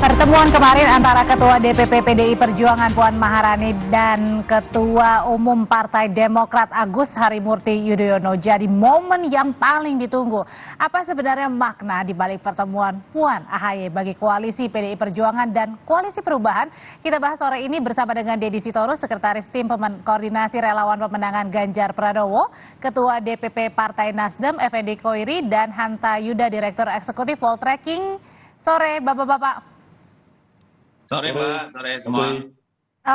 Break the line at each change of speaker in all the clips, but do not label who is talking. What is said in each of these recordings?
Pertemuan kemarin antara Ketua DPP PDI Perjuangan Puan Maharani dan Ketua Umum Partai Demokrat Agus Harimurti Yudhoyono jadi momen yang paling ditunggu. Apa sebenarnya makna di balik pertemuan Puan AHY bagi koalisi PDI Perjuangan dan Koalisi Perubahan? Kita bahas sore ini bersama dengan Deddy Sitorus, Sekretaris Tim Koordinasi Relawan Pemenangan Ganjar Pranowo, Ketua DPP Partai Nasdem Effendi Koiri, dan Hanta Yuda, Direktur Eksekutif Poltreking. Sore Bapak-Bapak.
Sore Mbak, sore semua.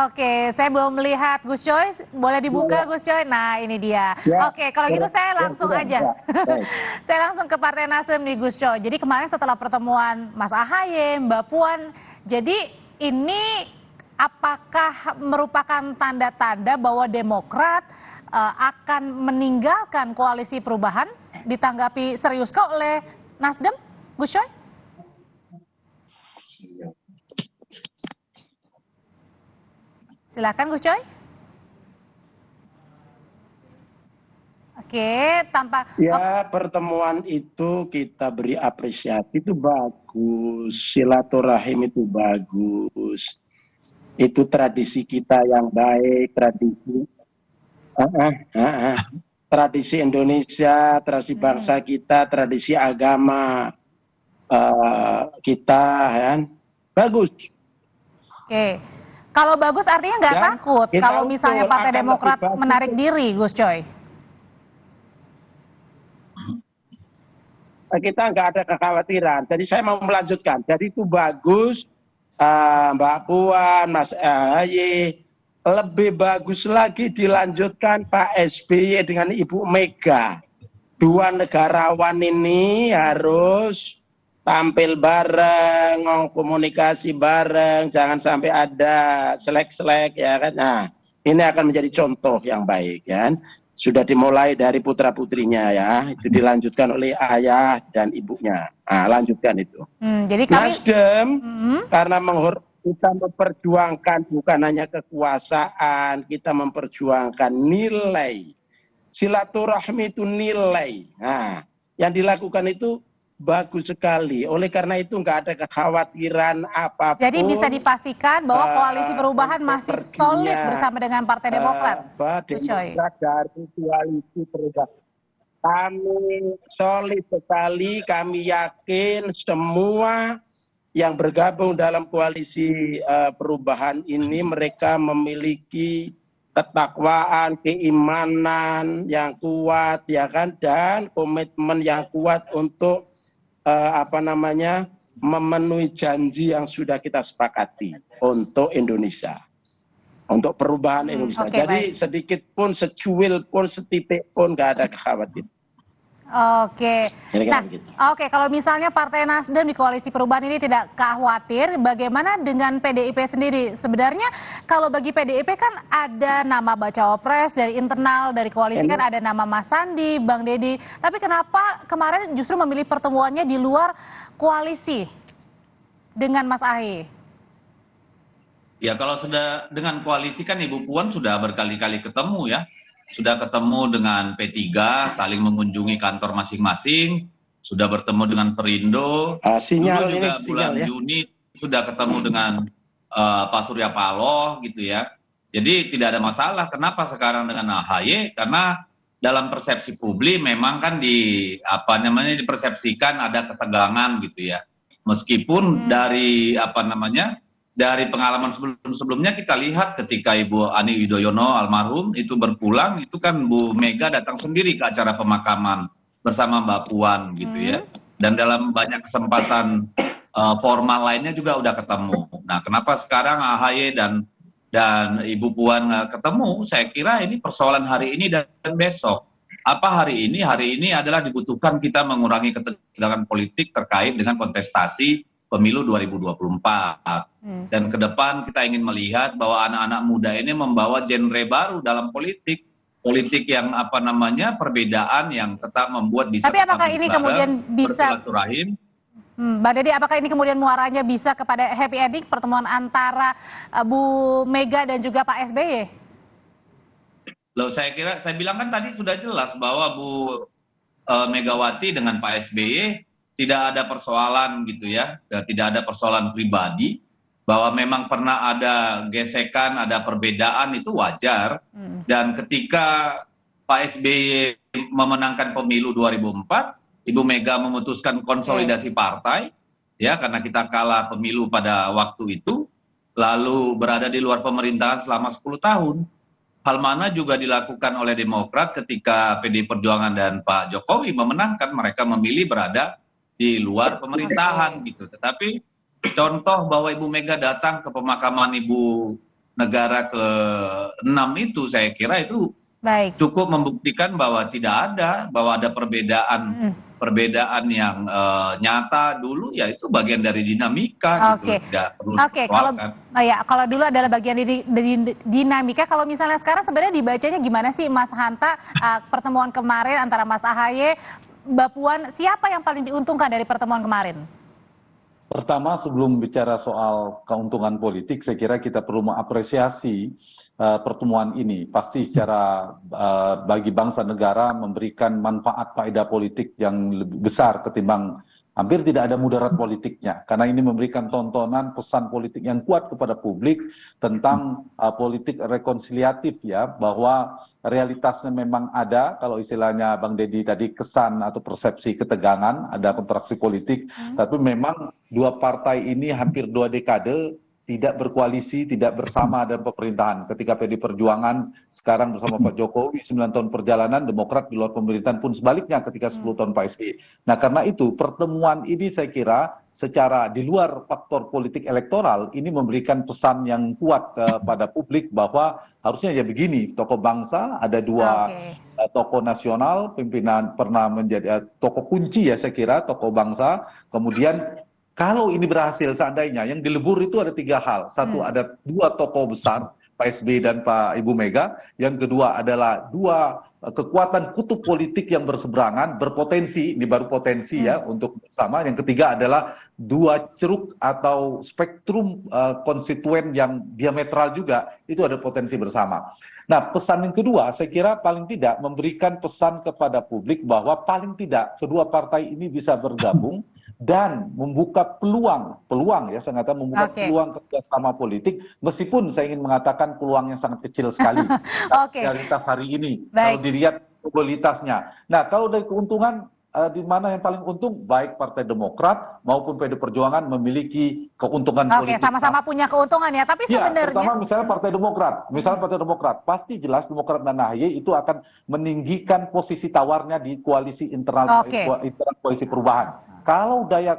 Oke, saya belum melihat Gus Coy. Boleh dibuka Gus Coy? Nah ini dia. Oke, kalau gitu saya langsung aja. Saya langsung ke Partai Nasdem nih Gus Coy. Jadi kemarin setelah pertemuan Mas AHY, Mbak Puan, jadi ini apakah merupakan tanda-tanda bahwa Demokrat akan meninggalkan Koalisi Perubahan? Ditanggapi serius kok oleh Nasdem, Gus Coy? Silakan Gus Coy. Oke, tanpa
pertemuan itu kita beri apresiasi, itu bagus, silaturahim itu bagus, itu tradisi kita yang baik, tradisi Indonesia, tradisi bangsa kita, tradisi agama kita, kan bagus.
Oke. Kalau bagus artinya nggak takut kalau misalnya Partai Demokrat menarik diri, Gus Coy?
Kita nggak ada kekhawatiran. Jadi saya mau melanjutkan. Jadi itu bagus, Mbak Puan, Mas AHY. Lebih bagus lagi dilanjutkan Pak SBY dengan Ibu Mega. Dua negarawan ini harus tampil bareng, komunikasi bareng, jangan sampai ada selek-selek, ya kan. Nah, ini akan menjadi contoh yang baik, kan. Sudah dimulai dari putra-putrinya, ya, itu dilanjutkan oleh ayah dan ibunya. Nah, lanjutkan itu.
Jadi kami
Nasdem karena kita memperjuangkan bukan hanya kekuasaan, kita memperjuangkan nilai. Silaturahmi itu nilai. Nah, yang dilakukan itu bagus sekali. Oleh karena itu nggak ada kekhawatiran apapun.
Jadi bisa dipastikan bahwa Koalisi Perubahan masih solid bersama dengan Partai Demokrat.
Demokrat dari Koalisi Perubahan. Kami solid sekali, kami yakin semua yang bergabung dalam Koalisi Perubahan ini mereka memiliki ketakwaan, keimanan yang kuat, ya kan, dan komitmen yang kuat untuk memenuhi janji yang sudah kita sepakati untuk Indonesia, untuk perubahan Indonesia. Jadi baik. Sedikit pun, secuil pun, setitik pun nggak ada kekhawatiran.
Oke. Nah, oke, kalau misalnya Partai Nasdem di Koalisi Perubahan ini tidak khawatir, bagaimana dengan PDIP sendiri? Sebenarnya kalau bagi PDIP kan ada nama bacawa pres dari internal, dari koalisi kan ada nama Mas Sandi, Bang Deddy. Tapi kenapa kemarin justru memilih pertemuannya di luar koalisi dengan Mas AHY?
Ya, kalau sudah dengan koalisi kan Ibu Puan sudah berkali-kali ketemu, ya. Sudah ketemu dengan P3, saling mengunjungi kantor masing-masing, sudah bertemu dengan Perindo, dulu juga bulan Juni sudah ketemu dengan Pak Surya Paloh, gitu ya. Jadi tidak ada masalah. Kenapa sekarang dengan AHY? Karena dalam persepsi publik memang kan dipersepsikan ada ketegangan, gitu ya. Meskipun dari dari pengalaman sebelumnya kita lihat ketika Ibu Ani Yudhoyono almarhum itu berpulang, itu kan Bu Mega datang sendiri ke acara pemakaman bersama Mbak Puan, gitu ya. Dan dalam banyak kesempatan formal lainnya juga udah ketemu. Nah, kenapa sekarang AHY dan Ibu Puan ketemu? Saya kira ini persoalan hari ini dan besok. Apa hari ini? Hari ini adalah dibutuhkan kita mengurangi ketegangan politik terkait dengan kontestasi Pemilu 2024. Dan ke depan kita ingin melihat bahwa anak-anak muda ini membawa genre baru dalam politik yang perbedaan yang tetap membuat bisa.
Tapi apakah ini kemudian bisa
bersilaturahim?
Mbak Deddy, apakah ini kemudian muaranya bisa kepada happy ending pertemuan antara Bu Mega dan juga Pak SBY?
Loh, saya bilang kan tadi sudah jelas bahwa Bu Megawati dengan Pak SBY tidak ada persoalan gitu ya, tidak ada persoalan pribadi, bahwa memang pernah ada gesekan, ada perbedaan itu wajar. Dan ketika Pak SBY memenangkan pemilu 2004, Ibu Mega memutuskan konsolidasi partai, ya karena kita kalah pemilu pada waktu itu, lalu berada di luar pemerintahan selama 10 tahun. Hal mana juga dilakukan oleh Demokrat ketika PD Perjuangan dan Pak Jokowi memenangkan, mereka memilih berada di luar pemerintahan gitu. Tetapi contoh bahwa Ibu Mega datang ke pemakaman Ibu Negara ke-6 itu, saya kira itu cukup membuktikan bahwa tidak ada, bahwa ada perbedaan yang nyata dulu, ya itu bagian dari dinamika gitu, tidak perlu
kalau dulu adalah bagian dari dinamika, kalau misalnya sekarang sebenarnya dibacanya gimana sih Mas Hanta, pertemuan kemarin antara Mas Ahaye, Mbak Puan, siapa yang paling diuntungkan dari pertemuan kemarin?
Pertama, sebelum bicara soal keuntungan politik, saya kira kita perlu mengapresiasi pertemuan ini. Pasti secara bagi bangsa negara memberikan manfaat faedah politik yang lebih besar ketimbang hampir tidak ada mudarat politiknya. Karena ini memberikan tontonan pesan politik yang kuat kepada publik tentang politik rekonsiliatif ya, bahwa realitasnya memang ada, kalau istilahnya Bang Deddy tadi, kesan atau persepsi ketegangan, ada kontraksi politik, tapi memang dua partai ini hampir 2 dekade tidak berkoalisi, tidak bersama dalam pemerintahan. Ketika PD Perjuangan sekarang bersama Pak Jokowi, 9 tahun perjalanan, Demokrat di luar pemerintahan pun sebaliknya ketika 10 tahun Pak SBY. Nah karena itu pertemuan ini saya kira secara di luar faktor politik elektoral, ini memberikan pesan yang kuat kepada publik bahwa harusnya ya begini, tokoh bangsa, ada 2 tokoh nasional, pimpinan pernah menjadi tokoh kunci ya saya kira, tokoh bangsa, kemudian kalau ini berhasil seandainya, yang dilebur itu ada 3 hal. Satu, ada 2 tokoh besar, Pak SBY dan Pak Ibu Mega. Yang kedua adalah 2 kekuatan kutub politik yang berseberangan, berpotensi, ini baru potensi ya untuk bersama. Yang ketiga adalah 2 ceruk atau spektrum konstituen yang diametral juga, itu ada potensi bersama. Nah, pesan yang kedua, saya kira paling tidak memberikan pesan kepada publik bahwa paling tidak kedua partai ini bisa bergabung dan membuka peluang ya, saya mengatakan membuka peluang kerjasama politik, meskipun saya ingin mengatakan peluangnya sangat kecil sekali. Realitas hari ini, kalau dilihat probabilitasnya. Nah, kalau dari keuntungan, di mana yang paling untung, baik Partai Demokrat maupun PD Perjuangan memiliki keuntungan politik.
Sama-sama punya keuntungan ya, tapi sebenarnya
terutama misalnya Partai Demokrat, pasti jelas Demokrat dan AHY itu akan meninggikan posisi tawarnya di koalisi internal koalisi perubahan. Kalau daya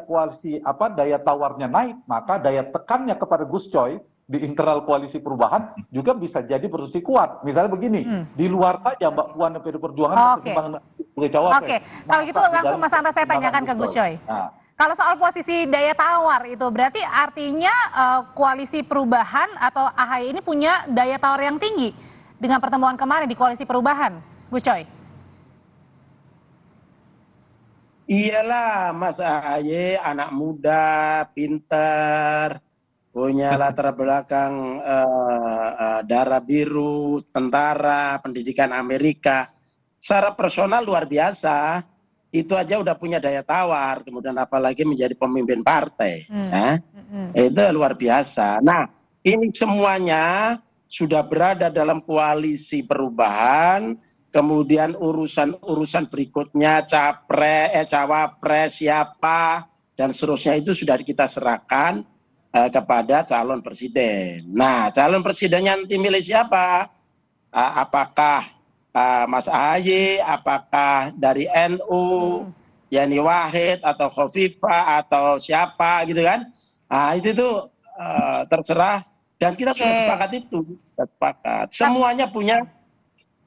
tawarnya naik, maka daya tekannya kepada Gus Coy di internal koalisi perubahan juga bisa jadi bersih kuat. Misalnya begini, di luar saja Mbak Puan dan PD Perjuangan sebagai cawapres.
Kalau gitu langsung Mas Hanta saya tanyakan ke Gus Coy. Kalau soal posisi daya tawar itu berarti artinya koalisi perubahan atau AHY ini punya daya tawar yang tinggi dengan pertemuan kemarin di koalisi perubahan, Gus Coy?
Iyalah, Mas Ahaye anak muda, pinter, punya latar belakang darah biru, tentara, pendidikan Amerika. Secara personal luar biasa, itu aja udah punya daya tawar, kemudian apalagi menjadi pemimpin partai. Itu luar biasa. Nah, ini semuanya sudah berada dalam koalisi perubahan. Kemudian urusan berikutnya cawapres siapa dan seterusnya itu sudah kita serahkan kepada calon presiden. Nah, calon presidennya nanti milih siapa? Apakah Mas Ahaye, apakah dari NU, Yani Wahid atau Khofifah atau siapa gitu kan? Nah, itu tuh terserah dan kita sudah sepakat itu, sepakat. Semuanya punya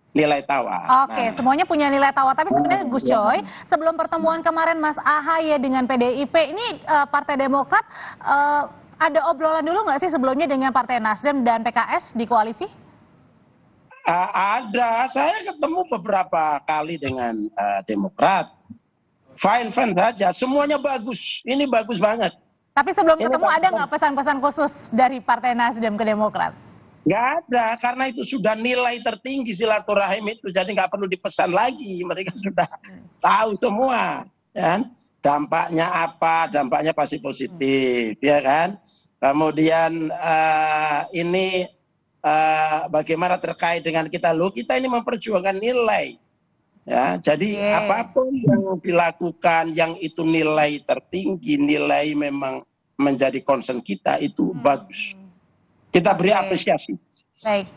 nilai tawar.
Semuanya punya nilai tawar. Tapi sebenarnya Gus Coy, sebelum pertemuan kemarin Mas Ahaye dengan PDIP, ini Partai Demokrat ada obrolan dulu nggak sih sebelumnya dengan Partai Nasdem dan PKS di koalisi?
Ada. Saya ketemu beberapa kali dengan Demokrat. Fine saja. Semuanya bagus. Ini bagus banget.
Tapi sebelum ketemu ada nggak pesan-pesan khusus dari Partai Nasdem ke Demokrat?
Nggak ada, karena itu sudah nilai tertinggi silaturahim itu, jadi nggak perlu dipesan lagi, mereka sudah tahu semua, kan? dampaknya apa? Dampaknya pasti positif, ya kan? Kemudian ini bagaimana terkait dengan kita ini memperjuangkan nilai. Ya, jadi apapun yang dilakukan yang itu nilai tertinggi, nilai memang menjadi concern kita itu bagus. Kita beri apresiasi.
Baik.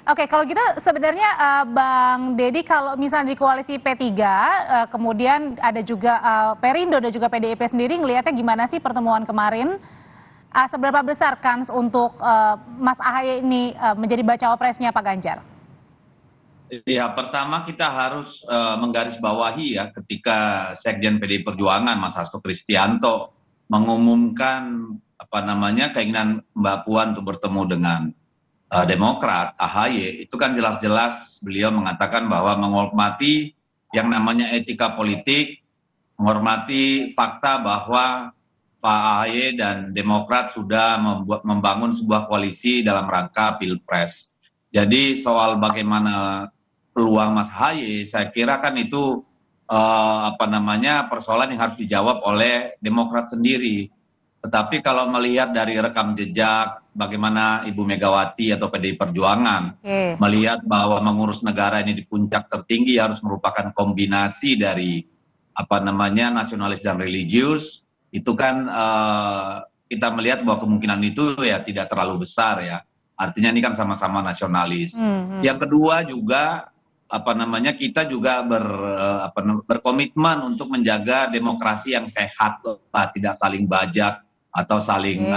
Oke, kalau gitu sebenarnya Bang Deddy, kalau misalnya di koalisi P3 kemudian ada juga Perindo dan juga PDIP sendiri, ngelihatnya gimana sih pertemuan kemarin? Seberapa besar kans untuk Mas Ahaye ini menjadi bacawa presnya Pak Ganjar?
Ya, pertama kita harus menggarisbawahi ya ketika Sekjen PDI Perjuangan Mas Hasto Kristianto mengumumkan keinginan Mbak Puan untuk bertemu dengan Demokrat Ahaye, itu kan jelas-jelas beliau mengatakan bahwa menghormati yang namanya etika politik, menghormati fakta bahwa Pak Ahaye dan Demokrat sudah membangun sebuah koalisi dalam rangka Pilpres. Jadi soal bagaimana peluang Mas Ahaye, saya kira kan itu persoalan yang harus dijawab oleh Demokrat sendiri. Tetapi kalau melihat dari rekam jejak bagaimana Ibu Megawati atau PDI Perjuangan melihat bahwa mengurus negara ini di puncak tertinggi harus merupakan kombinasi dari nasionalis dan religius, itu kan kita melihat bahwa kemungkinan itu ya tidak terlalu besar ya. Artinya ini kan sama-sama nasionalis. Yang kedua juga kita juga berkomitmen untuk menjaga demokrasi yang sehat, tidak saling bajak atau saling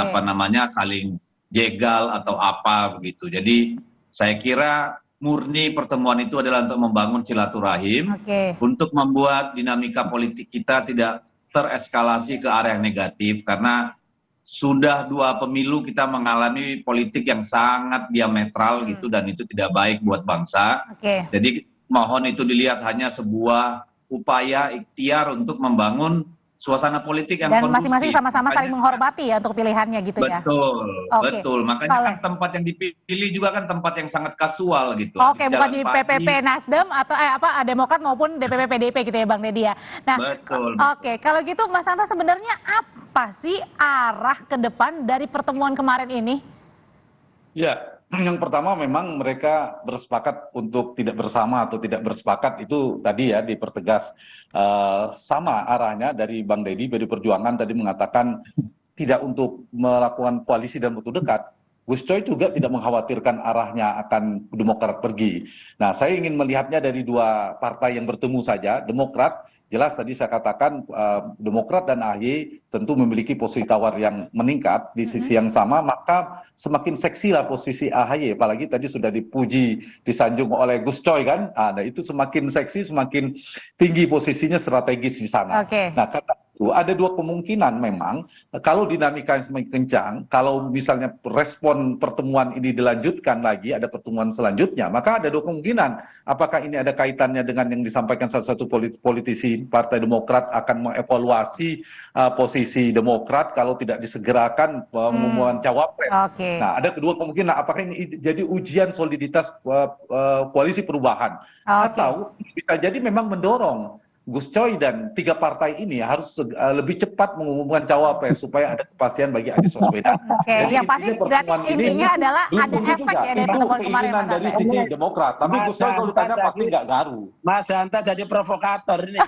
saling jegal atau apa begitu. Jadi saya kira murni pertemuan itu adalah untuk membangun silaturahim, untuk membuat dinamika politik kita tidak tereskalasi ke arah yang negatif, karena sudah 2 pemilu kita mengalami politik yang sangat diametral gitu, dan itu tidak baik buat bangsa. Jadi mohon itu dilihat hanya sebuah upaya ikhtiar untuk membangun suasana politik yang
dan
kondusif.
Masing-masing sama-sama saling menghormati ya untuk pilihannya gitu ya.
Betul. Makanya kan tempat yang dipilih juga kan tempat yang sangat kasual gitu.
Bukan di PPP Nasdem atau Demokrat maupun DPP PDIP gitu ya Bang Deddy ya. Nah, kalau gitu Mas Hanta, sebenarnya apa sih arah ke depan dari pertemuan kemarin ini?
Ya, yang pertama memang mereka bersepakat untuk tidak bersama atau tidak bersepakat, itu tadi ya dipertegas. Sama arahnya dari Bang Deddy, PDI Perjuangan tadi mengatakan tidak untuk melakukan koalisi dalam waktu dekat. Gus Coy juga tidak mengkhawatirkan arahnya akan Demokrat pergi. Nah, saya ingin melihatnya dari 2 partai yang bertemu saja. Demokrat, jelas tadi saya katakan Demokrat dan AHY tentu memiliki posisi tawar yang meningkat. Di sisi yang sama, maka semakin seksi lah posisi AHY. Apalagi tadi sudah dipuji, disanjung oleh Gus Coy kan. Nah, itu semakin seksi, semakin tinggi posisinya strategis di sana. Nah, karena itu ada 2 kemungkinan memang, kalau dinamika yang semakin kencang, kalau misalnya respon pertemuan ini dilanjutkan lagi, ada pertemuan selanjutnya, maka ada 2 kemungkinan. Apakah ini ada kaitannya dengan yang disampaikan salah satu politisi Partai Demokrat akan mengevaluasi posisi Demokrat kalau tidak disegerakan pengumuman cawapres. Nah, ada kedua kemungkinan, apakah ini jadi ujian soliditas koalisi perubahan, atau bisa jadi memang mendorong Gus Coy dan 3 partai ini harus lebih cepat mengumumkan cawapres supaya ada kepastian bagi Anies Baswedan.
Yang pasti berarti intinya adalah ada efek ya dari pertemuan kemarin, Mas Hanta.
Dari sisi Demokrat, tapi Gus Coy kalau ditanya pasti nggak ngaruh.
Mas Hanta jadi provokator ini.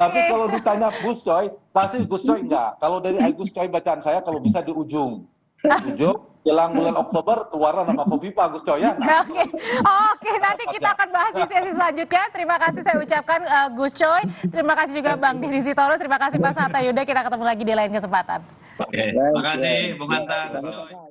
Tapi kalau ditanya Gus Coy, pasti Gus Coy enggak. Kalau dari Gus Coy bacaan saya, kalau bisa di ujung jelang bulan Oktober keluar nama Kofifa Gus Coy ya.
Oke, nanti kita akan bahas di sesi selanjutnya. Terima kasih saya ucapkan Gus Coy. Terima kasih juga Bang Deddy Sitorus. Terima kasih Mas Hanta Yuda. Kita ketemu lagi di lain kesempatan.
Terima kasih Bung Hanta, Gus Coy.